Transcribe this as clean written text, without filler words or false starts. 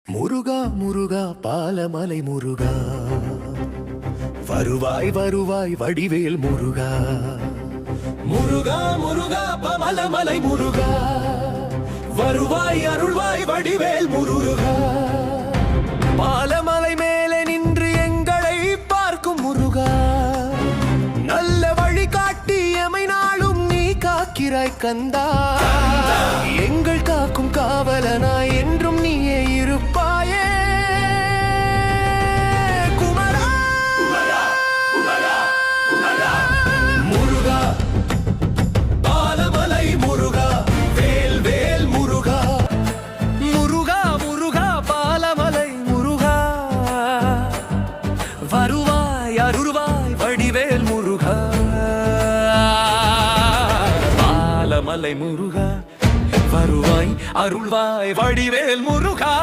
முருகா முருகா பாலமலை முருகா, வருவாய் வருவாய் வடிவேல் முருகா. முருகா முருகா பமலமலை முருகா, வருவாய் அருள்வாய் வடிவேல் முருகா. பாலமலை மேலே நின்று எங்களை பார்க்கும் முருகா, நல்ல வழி காட்டி எமை நாளும் நீ காக்கிறாய் கந்தா. எங்கள் காக்கும் காவலனாய் என்றும் நீயே இருப்பாயே குமரா. முருகா பாலமலை முருகா, வேல் வேல் முருகா. முருகா முருகா பாலமலை முருகா, வருவாய் அருள்வாய் வடிவேல் முருகா. பாலமலை முருகா, வருவாய் அருள்வாய் வடிவேல் முருகா.